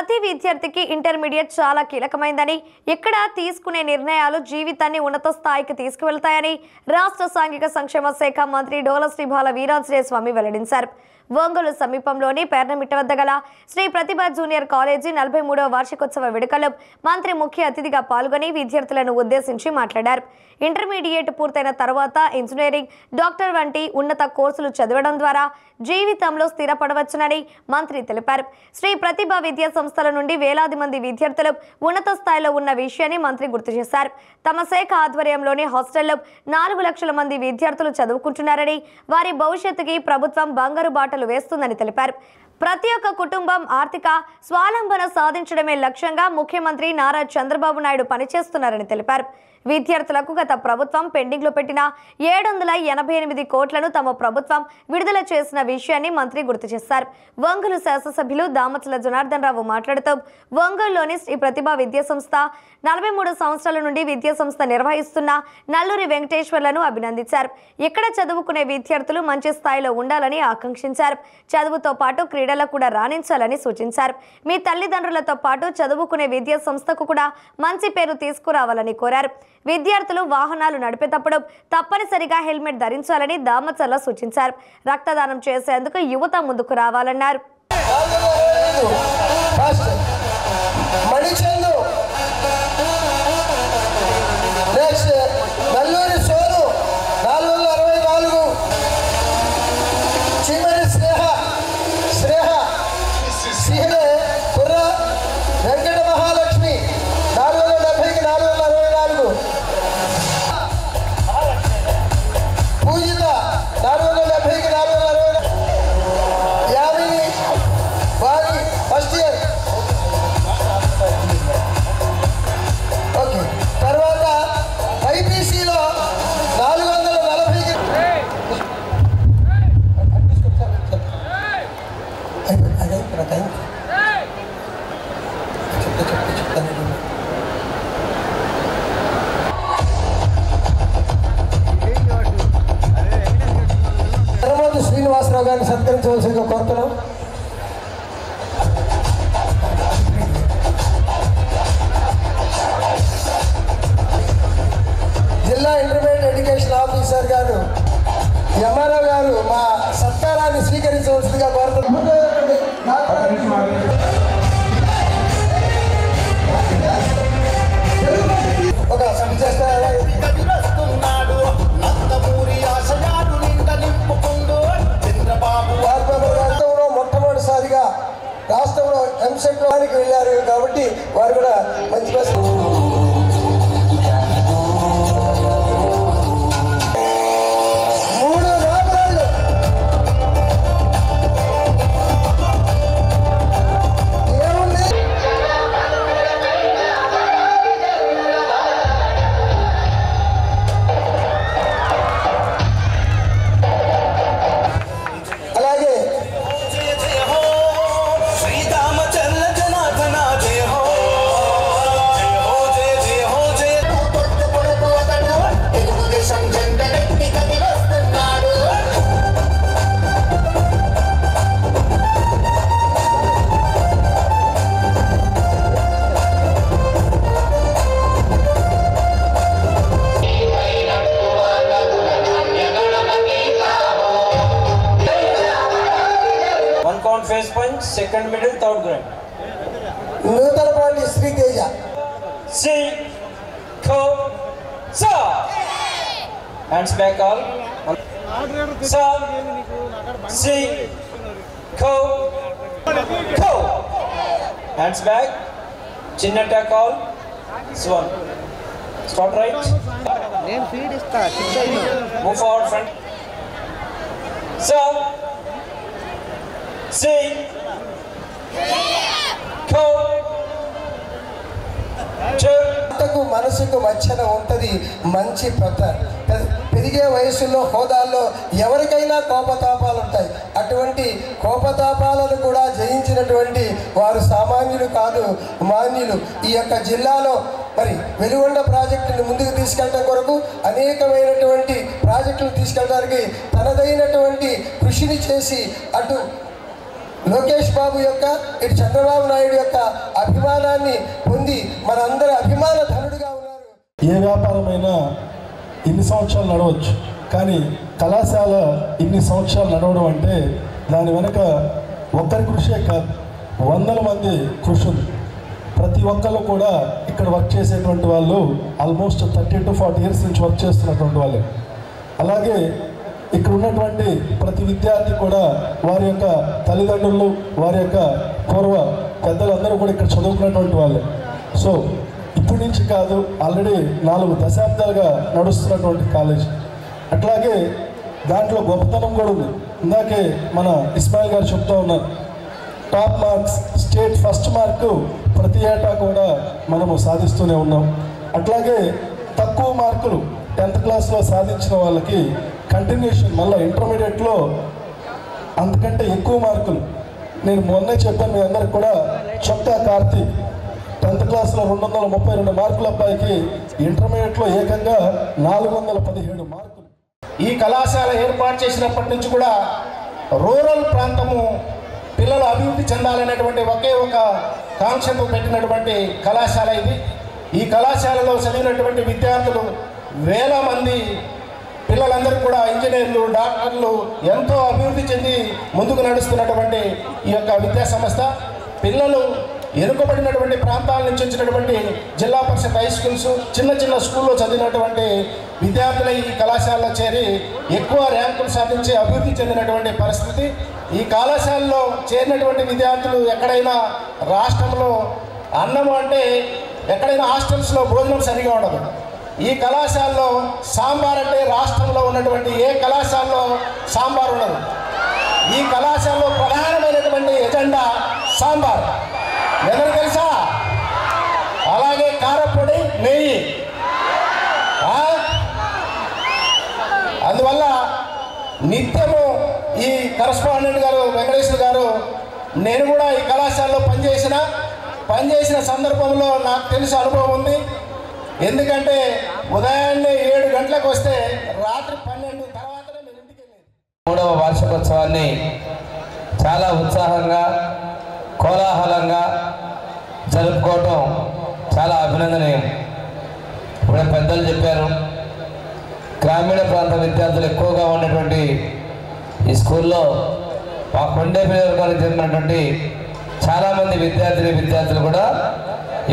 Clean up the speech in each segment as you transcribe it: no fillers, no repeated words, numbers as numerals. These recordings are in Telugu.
ప్రతి విద్యార్థికి ఇంటర్మీడియట్ చాలా కీలకమైందని, ఇక్కడ తీసుకునే నిర్ణయాలు జీవితాన్ని ఉన్నత స్థాయికి తీసుకువెళ్తాయని రాష్ట్ర సాంఘిక సంక్షేమ శాఖ మంత్రి డోల శ్రీ బాల వీరాంజనేయ స్వామి వెల్లడించారు. ఒంగోలు సమీపంలోని పేర్నమిట్ట వద్ద గల శ్రీ ప్రతిభ జూనియర్ కాలేజీ 43వ వార్షికోత్సవ వేడుకల్లో మంత్రి ముఖ్య అతిథిగా పాల్గొని విద్యార్థులను ఉద్దేశించి మాట్లాడారు. ఇంటర్మీడియట్ పూర్తయిన తర్వాత ఇంజనీరింగ్, డాక్టర్ వంటి ఉన్నత కోర్సులు చదవడం ద్వారా జీవితంలో స్థిరపడవచ్చునని మంత్రి తెలిపారు. శ్రీ ప్రతిభ విద్యా సంస్థల నుండి వేలాది మంది విద్యార్థులు ఉన్నత స్థాయిలో ఉన్న విషయాన్ని మంత్రి గుర్తు చేశారు. తమ శాఖ ఆధ్వర్యంలోని హాస్టల్లో 4 లక్షల మంది విద్యార్థులు చదువుకుంటున్నారని, వారి భవిష్యత్తుకి ప్రభుత్వం బంగారు బాటలు వేస్తుందని తెలిపారు. ప్రతి ఒక్క కుటుంబం ఆర్థిక స్వావలంబన సాధించడమే లక్ష్యంగా ముఖ్యమంత్రి నారా చంద్రబాబు నాయుడు పనిచేస్తున్నారని తెలిపారు. విద్యార్థులకు గత ప్రభుత్వం పెండింగ్లో పెట్టిన 788 కోట్లను తమ ప్రభుత్వం విడుదల చేసిన విషయాన్ని మంత్రి గుర్తు చేశారు. ఒంగోలు శాసనసభ్యులు దామచల జనార్దన్ రావు మాట్లాడుతూ, ఒంగోలులోని శ్రీ ప్రతిభ విద్యా సంస్థ 43 సంవత్సరాల నుండి విద్యా సంస్థ నిర్వహిస్తున్న నల్లూరి వెంకటేశ్వర్లను అభినందించారు. ఇక్కడ చదువుకునే విద్యార్థులు మంచి స్థాయిలో ఉండాలని ఆకాంక్షించారు. చదువుతో పాటు క్రీడల్లో కూడా రాణించాలని సూచించారు. మీ తల్లిదండ్రులతో పాటు చదువుకునే విద్యా సంస్థకు కూడా మంచి పేరు తీసుకురావాలని కోరారు. విద్యార్థులు వాహనాలు నడిపేటప్పుడు తప్పనిసరిగా హెల్మెట్ ధరించాలని దామచల్ల సూచించారు. రక్తదానం చేసేందుకు యువత ముందుకు రావాలన్నారు. శ్రీనివాసరావు గారిని సత్కరించవలసిందిగా కోరుతున్నాం. జిల్లా ఇంటర్మీడియట్ ఎడ్యుకేషన్ ఆఫీసర్ గారు ఎంఆర్ఓ గారు మా సత్కారాన్ని స్వీకరించవలసిందిగా కోరుతున్నాం. ఒక మొట్టమొదటిసారిగా రాష్ట్రంలో ఎంసెట్ వారికి వెళ్ళారు కాబట్టి వారు కూడా మంచి face punch, second middle, third grade. Nuthalapati Sriteja. C, Co, Sa. Hands back all. Sa, C, Co, Co. Hands back. Chin attack all. Swan. Start right. Name feed is the. Move forward front. Sa. C, Co, మనసుకు వచ్చన ఉంటుంది. మంచి పెరిగే వయసులో హోదాల్లో ఎవరికైనా కోపతాపాలు ఉంటాయి. అటువంటి కోపతాపాలను కూడా జయించినటువంటి వారు సామాన్యులు కాదు, మాన్యులు. ఈ యొక్క జిల్లాలో మరి వెలుగొండ ప్రాజెక్టును ముందుకు తీసుకెళ్ళడం కొరకు అనేకమైనటువంటి ప్రాజెక్టులు తీసుకెళ్ళడానికి తనదైనటువంటి కృషిని చేసి అటు లోకేష్ బాబు యొక్క ఇటు చంద్రబాబు నాయుడు యొక్క అభిమానాన్ని పొంది మనందరి అభిమాన ధనుడుగా ఉన్నారు. ఏ వ్యాపారమైనా ఇన్ని సంవత్సరాలు నడవచ్చు, కానీ కళాశాల ఇన్ని సంవత్సరాలు నడవడం అంటే దాని వెనుక ఒక్కరి కృషే కాదు, వందల మంది కృషి ఉంది. ప్రతి ఒక్కళ్ళు కూడా ఇక్కడ వర్క్ చేసేటువంటి వాళ్ళు ఆల్మోస్ట్ 30 to 40 years నుంచి వర్క్ చేస్తున్నటువంటి వాళ్ళే. అలాగే ఇక్కడ ఉన్నటువంటి ప్రతి విద్యార్థి కూడా వారి యొక్క తల్లిదండ్రులు, వారి యొక్క పూర్వ పెద్దలందరూ కూడా ఇక్కడ చదువుకున్నటువంటి వాళ్ళే. సో ఇప్పటి నుంచి కాదు, ఆల్రెడీ 4 దశాబ్దాలుగా నడుస్తున్నటువంటి కాలేజ్. అట్లాగే దాంట్లో గొప్పతనం కూడా ఉంది. ఇందాకే మన ఇస్మాయిల్ గారు చెప్తూ ఉన్నారు, top marks, state first mark ప్రతి ఏటా కూడా మనము సాధిస్తూనే ఉన్నాం. అట్లాగే తక్కువ మార్కులు 10th క్లాస్లో సాధించిన వాళ్ళకి కంటిన్యూషన్ మళ్ళీ ఇంటర్మీడియట్లో అంతకంటే ఎక్కువ మార్కులు. నేను మొన్నే చెప్పాను మీ అందరికి కూడా, చొక్కా కార్తీక్ 10th క్లాస్లో 232 మార్కుల అబ్బాయికి ఇంటర్మీడియట్లో ఏకంగా 417 మార్కులు. ఈ కళాశాల ఏర్పాటు చేసినప్పటి నుంచి కూడా రూరల్ ప్రాంతము పిల్లలు అభివృద్ధి చెందాలనేటువంటి ఒకే ఒక కాంక్షతో పెట్టినటువంటి కళాశాల ఇది. ఈ కళాశాలలో చదివినటువంటి విద్యార్థులు వేల మంది పిల్లలందరూ కూడా ఇంజనీర్లు, డాక్టర్లు ఎంతో అభివృద్ధి చెంది ముందుకు నడుస్తున్నటువంటి ఈ యొక్క విద్యా సంస్థ. పిల్లలు ఎన్నుకబడినటువంటి ప్రాంతాల నుంచి వచ్చినటువంటి జిల్లా పరిషత్ హై స్కూల్స్, చిన్న చిన్న స్కూల్లో చదివినటువంటి విద్యార్థులు ఈ కళాశాలలో చేరి ఎక్కువ ర్యాంకులు సాధించి అభివృద్ధి చెందినటువంటి పరిస్థితి. ఈ కళాశాలలో చేరినటువంటి విద్యార్థులు ఎక్కడైనా రాష్ట్రంలో అన్నము అంటే ఎక్కడైనా హాస్టల్స్లో భోజనం సరిగా ఉండదు. ఈ కళాశాలలో సాంబార్ అంటే రాష్ట్రంలో ఉన్నటువంటి ఏ కళాశాలలో సాంబార్ ఉండదు. ఈ కళాశాలలో ప్రధానమైనటువంటి ఎజెండా సాంబార్. ఎవరు తెలుసా? అలాగే కారపొడి, నెయ్యి. అందువల్ల నిత్యము ఈ కరస్పాండెంట్ గారు వెంకటేశ్వర గారు, నేను కూడా ఈ కళాశాలలో పనిచేసిన సందర్భంలో నాకు తెలిసిన అనుభవం ఉంది. ఎందుకంటే ఉదయాన్నే 7 గంటలకు వస్తే రాత్రి 12 తర్వాతనే మేము ఇంటికి వెళ్ళేది. 3వ వార్షికోత్సవాన్ని చాలా ఉత్సాహంగా, కోలాహలంగా జరుపుకోవటం చాలా అభినందనీయం. ఇప్పుడే పెద్దలు చెప్పారు, గ్రామీణ ప్రాంత విద్యార్థులు ఎక్కువగా ఉన్నటువంటి ఈ స్కూల్లో మా కొండే పిల్లలకు చెందినటువంటి చాలామంది విద్యార్థులు కూడా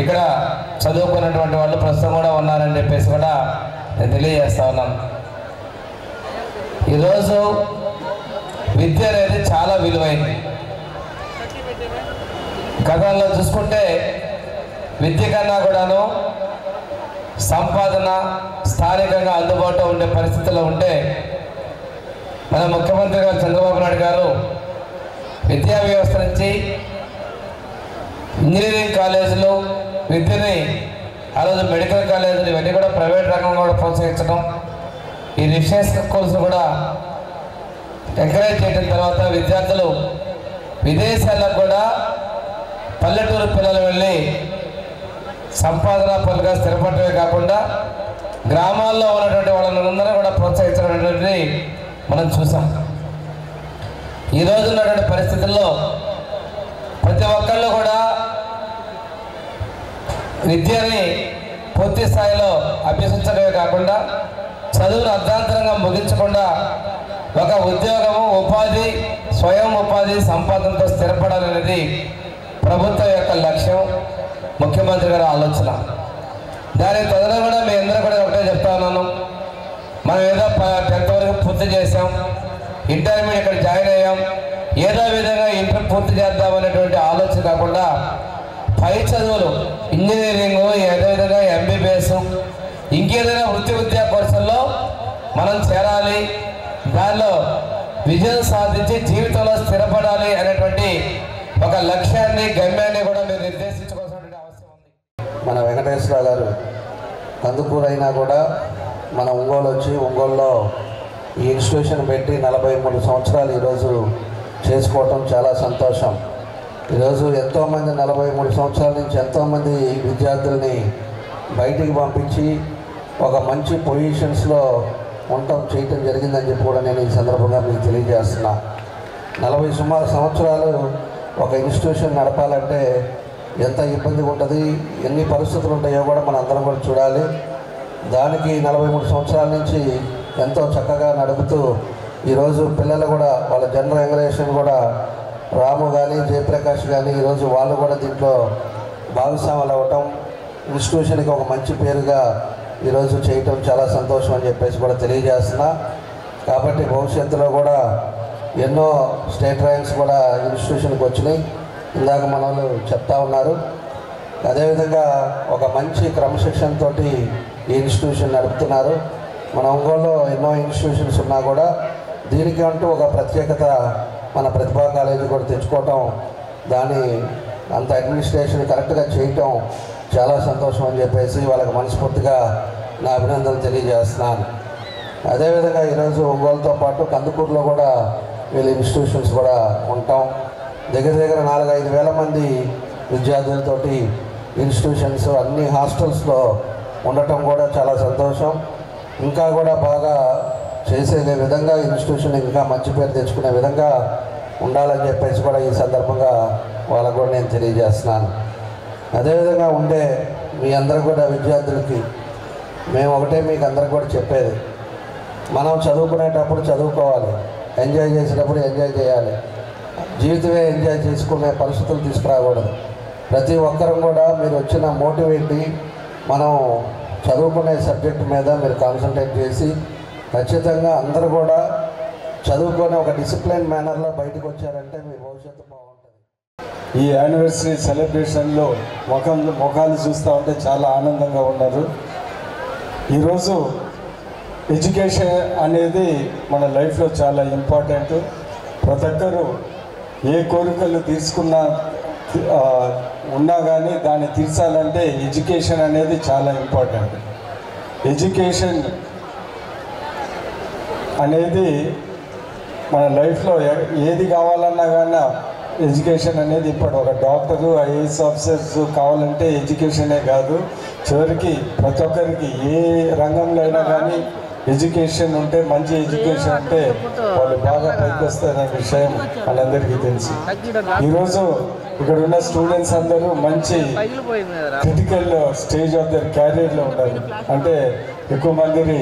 ఇక్కడ చదువుకున్నటువంటి వాళ్ళు ప్రస్తుతం కూడా ఉన్నారని చెప్పేసి కూడా నేను తెలియజేస్తా ఉన్నాను. ఈరోజు విద్య అనేది చాలా విలువైంది. గతంలో చూసుకుంటే విద్య కన్నా కూడాను సంపాదన స్థానికంగా అందుబాటులో ఉండే పరిస్థితుల్లో ఉంటే మన ముఖ్యమంత్రి గారు చంద్రబాబు నాయుడు గారు విద్యా వ్యవస్థ నుంచి ఇంజనీరింగ్ కాలేజీలు విద్యని, ఆ రోజు మెడికల్ కాలేజీలు ఇవన్నీ కూడా ప్రైవేట్ రంగంలో కూడా ప్రోత్సహించడం, ఈ రిసెర్చ్ స్కూల్స్ కూడా ఎంకరేజ్ చేయడం తర్వాత విద్యార్థులు విదేశాలకు కూడా పల్లెటూరు పిల్లలు వెళ్ళి సంపాదన పనులుగా స్థిరపడటమే కాకుండా గ్రామాల్లో ఉన్నటువంటి వాళ్ళందరూ కూడా ప్రోత్సహించడం అనేటువంటిది మనం చూసాం. ఈరోజు ఉన్నటువంటి పరిస్థితుల్లో ప్రతి ఒక్కళ్ళు కూడా విద్యని పూర్తి స్థాయిలో అభ్యసించడమే కాకుండా చదువును అర్ధాంతరంగా ముగించకుండా ఒక ఉద్యోగము, ఉపాధి, స్వయం ఉపాధి సంపాదనతో స్థిరపడాలనేది ప్రభుత్వం యొక్క లక్ష్యం, ముఖ్యమంత్రి గారి ఆలోచన. దాని తదన కూడా మీ అందరూ కూడా ఒకటే చెప్తా ఉన్నాను, మనం ఏదో 10th వరకు పూర్తి చేసాం, ఇంటర్మీడియట్ ఇక్కడ జాయిన్ అయ్యాం, ఏదో విధంగా ఇంటర్ పూర్తి చేద్దామనేటువంటి ఆలోచన కాకుండా పై చదువులు, ఇంజనీరింగు, అదేవిధంగా MBBS, ఇంకేదైనా వృత్తి విద్యా కోర్సుల్లో మనం చేరాలి, దానిలో విజయం సాధించి జీవితంలో స్థిరపడాలి అనేటువంటి ఒక లక్ష్యాన్ని, గమ్యాన్ని కూడా మీరు నిర్దేశించుకోవాల్సిన అవసరం ఉంది. మన వెంకటేశ్వర గారు కందుకూరైనా కూడా మన ఒంగోలు వచ్చి ఒంగోలులో ఈ ఇన్స్టిట్యూషన్ పెట్టి 43 సంవత్సరాలు ఈరోజు చేసుకోవటం చాలా సంతోషం. ఈరోజు ఎంతోమంది 43 సంవత్సరాల నుంచి ఎంతోమంది విద్యార్థుల్ని బయటికి పంపించి ఒక మంచి పొజిషన్స్లో చేయటం జరిగిందని చెప్పి కూడా నేను ఈ సందర్భంగా మీకు తెలియజేస్తున్నా. సుమారు సంవత్సరాలు ఒక ఇన్స్టిట్యూషన్ నడపాలంటే ఎంత ఇబ్బంది ఉంటుంది, ఎన్ని పరిస్థితులు ఉంటాయో కూడా మనం అందరం కూడా చూడాలి. దానికి 43 సంవత్సరాల నుంచి ఎంతో చక్కగా నడుపుతూ ఈరోజు పిల్లలు కూడా వాళ్ళ జనరల్ జనరేషన్ కూడా రాము కానీ జయప్రకాష్ కానీ ఈరోజు వాళ్ళు కూడా దీంట్లో భాగస్వాములు అవ్వటం, ఇన్స్టిట్యూషన్కి ఒక మంచి పేరుగా ఈరోజు చేయటం చాలా సంతోషం అని చెప్పేసి కూడా తెలియజేస్తున్నా. కాబట్టి భవిష్యత్తులో కూడా ఎన్నో స్టేట్ ర్యాంక్స్ కూడా ఇన్స్టిట్యూషన్కి వచ్చినాయి, ఇందాక మన వాళ్ళు చెప్తా ఉన్నారు. అదేవిధంగా ఒక మంచి క్రమశిక్షణతో ఈ ఇన్స్టిట్యూషన్ నడుపుతున్నారు. మన ఒంగోలులో ఎన్నో ఇన్స్టిట్యూషన్స్ ఉన్నా కూడా దీనికి అంటూ ఒక ప్రత్యేకత మన ప్రతిభా కాలేజీ కూడా తెచ్చుకోవటం, దాని అంత అడ్మినిస్ట్రేషన్ కరెక్ట్గా చేయటం చాలా సంతోషం అని చెప్పేసి వాళ్ళకి మనస్ఫూర్తిగా నా అభినందనలు తెలియజేస్తున్నాను. అదేవిధంగా ఈరోజు ఒంగోలుతో పాటు కందుకూరులో కూడా వీళ్ళ ఇన్స్టిట్యూషన్స్ కూడా ఉంటాం. దగ్గర 4-5 వేల మంది విద్యార్థులతోటి ఇన్స్టిట్యూషన్స్ అన్ని హాస్టల్స్లో ఉండటం కూడా చాలా సంతోషం. ఇంకా కూడా బాగా చేసే విధంగా ఇన్స్టిట్యూషన్ ఇంకా మంచి పేరు తెచ్చుకునే విధంగా ఉండాలని చెప్పేసి కూడా ఈ సందర్భంగా వాళ్ళకు కూడా నేను తెలియజేస్తున్నాను. అదేవిధంగా ఉండే మీ అందరూ కూడా విద్యార్థులకి మేము ఒకటే మీకు అందరికి కూడా చెప్పేది, మనం చదువుకునేటప్పుడు చదువుకోవాలి, ఎంజాయ్ చేసేటప్పుడు ఎంజాయ్ చేయాలి. జీవితమే ఎంజాయ్ చేసుకునే పరిస్థితులు తీసుకురాకూడదు. ప్రతి ఒక్కరం కూడా మీరు వచ్చిన మోటివేట్ మనం చదువుకునే సబ్జెక్ట్ మీద మీరు కాన్సన్ట్రేట్ చేసి ఖచ్చితంగా అందరూ కూడా చదువుకొని ఒక డిసిప్లిన్ మేనర్లో బయటకు వచ్చారంటే మీ భవిష్యత్తు బాగుంటుంది. ఈ యానివర్సరీ సెలబ్రేషన్లో ముఖాలు చూస్తూ ఉంటే చాలా ఆనందంగా ఉన్నారు. ఈరోజు ఎడ్యుకేషన్ అనేది మన లైఫ్లో చాలా ఇంపార్టెంట్. ప్రతి ఒక్కరు ఏ కోరికలు తీసుకున్నా ఉన్నా కానీ దాన్ని తీర్చాలంటే ఎడ్యుకేషన్ అనేది చాలా ఇంపార్టెంట్. ఎడ్యుకేషన్ అనేది మన లైఫ్లో ఏది కావాలన్నా కానీ ఎడ్యుకేషన్ అనేది ఇప్పుడు ఒక డాక్టరు, ఐఏఎస్ ఆఫీసర్స్ కావాలంటే ఎడ్యుకేషనే కాదు, చివరికి ప్రతి ఒక్కరికి ఏ రంగంలో అయినా కానీ ఎడ్యుకేషన్ ఉంటే, మంచి ఎడ్యుకేషన్ ఉంటే వాళ్ళు బాగా పైకి వస్తారనే విషయం వాళ్ళందరికీ తెలుసు. ఈరోజు ఇక్కడ ఉన్న స్టూడెంట్స్ అందరూ మంచి క్రిటికల్ స్టేజ్ ఆఫ్ దర్ క్యారియర్లో ఉన్నారు. అంటే ఎక్కువ మందిని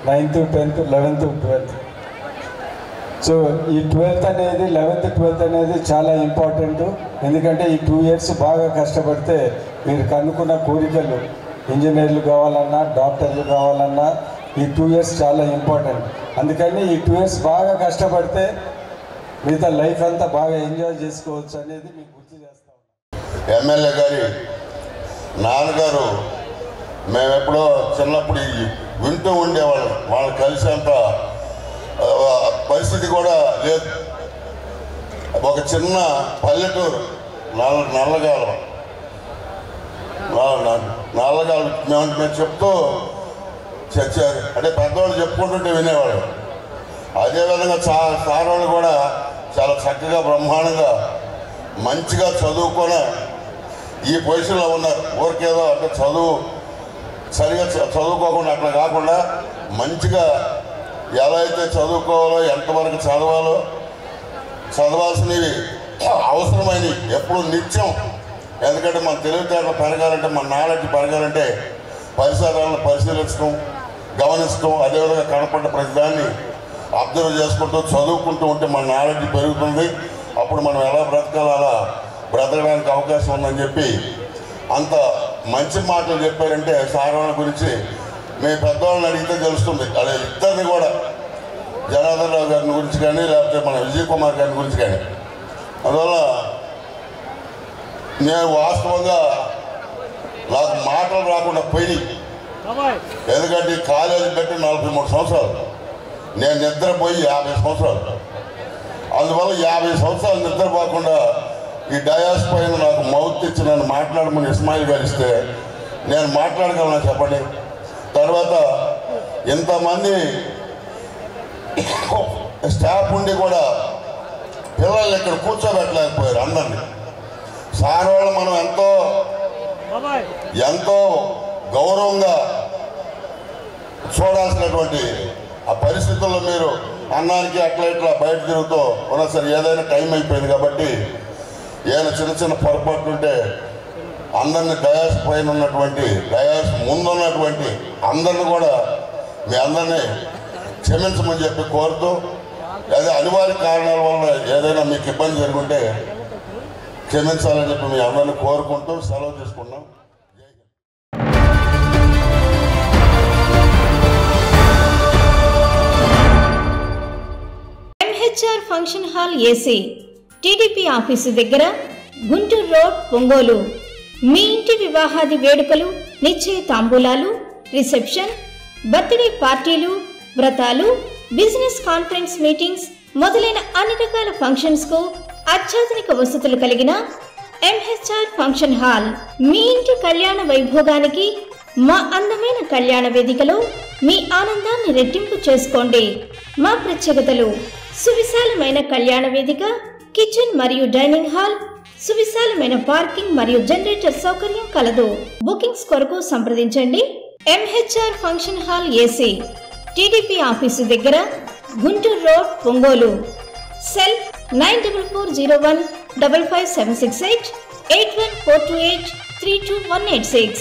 9th, 10th, 11th, 12th. So ఈ 12th అనేది 11th, 12th అనేది చాలా ఇంపార్టెంట్. ఎందుకంటే ఈ 2 years బాగా కష్టపడితే మీరు కనుక్కున్న కోరికలు, ఇంజనీర్లు కావాలన్నా, డాక్టర్లు కావాలన్నా ఈ 2 years చాలా ఇంపార్టెంట్. అందుకని ఈ 2 years బాగా కష్టపడితే మిగతా లైఫ్ అంతా బాగా ఎంజాయ్ చేసుకోవచ్చు అనేది మీకు గుర్తు చేస్తాం. ఎమ్మెల్యే గారి నాన్నగారు మేము ఎప్పుడో చిన్నప్పుడు వింటూ ఉండేవాళ్ళం, వాళ్ళు కలిసేంత పరిస్థితి కూడా లేదు. ఒక చిన్న పల్లెటూరు నల్లగాలం మేము చెప్తూ చచ్చారు అంటే పెద్దవాళ్ళు చెప్పుకుంటుంటే వినేవాడు. అదేవిధంగా సార్ వాళ్ళు కూడా చాలా చక్కగా బ్రహ్మాండంగా మంచిగా చదువుకొని ఈ పొజిషన్లో ఉన్నారు. ఊరికేదో అంటే సరిగా చదువుకోకుండా అట్లా కాకుండా మంచిగా ఎలా అయితే చదువుకోవాలో, ఎంతవరకు చదవాలో, చదవాల్సినవి అవసరమైనవి ఎప్పుడు నిత్యం. ఎందుకంటే మన తెలివితేటలు పెరగాలంటే, మన నాలెడ్జ్ పెరగాలంటే పరిసరాలను పరిశీలించడం, గమనించడం, అదేవిధంగా కనపడ్డ ప్రతిదాన్ని అబ్జర్వ్ చేసుకుంటూ చదువుకుంటూ ఉంటే మన నాలెడ్జ్ పెరుగుతుంది. అప్పుడు మనం ఎలా బ్రతకాలో అలా బ్రతకడానికి అవకాశం ఉందని చెప్పి అంత మంచి మాటలు చెప్పారంటే సార్ వాళ్ళ గురించి మీ పెద్దవాళ్ళని అడిగితే తెలుస్తుంది. అదే ఇద్దరిని కూడా, జనార్దన్ రావు గారిని గురించి కానీ లేకపోతే మన విజయ్ కుమార్ గారి గురించి కానీ. అందువల్ల నేను వాస్తవంగా నాకు మాటలు రాకుండా పోయి, ఎందుకంటే ఈ కాలేజీ పెట్టి 43 సంవత్సరాలు, నేను నిద్రపోయి 50 సంవత్సరాలు. అందువల్ల 50 సంవత్సరాలు నిద్రపోకుండా ఈ డయాస్ పైన నాకు మౌత్ ఇచ్చి నన్ను మాట్లాడమని ఇస్మాయిల్ గారు ఇస్తే నేను మాట్లాడగలనా చెప్పండి. తర్వాత ఇంతమంది స్టాఫ్ ఉండి కూడా పిల్లల్ని ఇక్కడ కూర్చోబెట్టలేకపోయారు అందరినీ. సార్ వాళ్ళు మనం ఎంతో గౌరవంగా చూడాల్సినటువంటి ఆ పరిస్థితుల్లో మీరు అన్నానికి అట్లా ఇట్లా బయట తిరుగుతూ ఉన్నా సరే ఏదైనా టైం అయిపోయింది కాబట్టి ఏదైనా చిన్న చిన్న పొరపాట్లు ఉంటే అందరినీ డయాస్ పైన ఉన్నటువంటి డయాస్ ముందున్నటువంటి అందరిని కూడా మీ అందరినీ క్షమించమని చెప్పి కోరుతూ అదే అనివార్య కారణాల వల్ల ఏదైనా మీకు ఇబ్బంది జరుగుంటే క్షమించాలని చెప్పి మీ అందరినీ కోరుకుంటూ సెలవు తీసుకున్నాం. MHR function hall AC TDP office దగ్గర, గుంటూరు రోడ్, ఒంగోలు. మీ ఇంటి వివాహాది వేడుకలు, నిశ్చయ తాంబూలాలు, రిసెప్షన్, బర్త్డే పార్టీలు, వ్రతాలు, బిజినెస్ కాన్ఫరెన్స్ మీటింగ్స్ మొదలైన అన్ని రకాల ఫంక్షన్స్ కు అత్యాధునిక వసతులు కలిగిన ఎంహెచ్ఆర్ ఫంక్షన్ హాల్ మీ ఇంటి కళ్యాణ వైభోగానికి మా అందమైన కళ్యాణ వేదికలో మీ ఆనందాన్ని రెట్టింపు చేసుకోండి. మా ప్రత్యేకతలు: సువిశాలమైన కళ్యాణ వేదిక, కిచెన్ మరియు డైనింగ్ హాల్, సువిశాలమైన పార్కింగ్ మరియు జనరేటర్ సౌకర్యం కలదు. బుకింగ్స్ కొరకు సంప్రదించండి. MHR function hall AC, TDP office దగ్గర, గుంటూరు రోడ్, ఒంగోలు. సెల్ 9440155768 8142832186.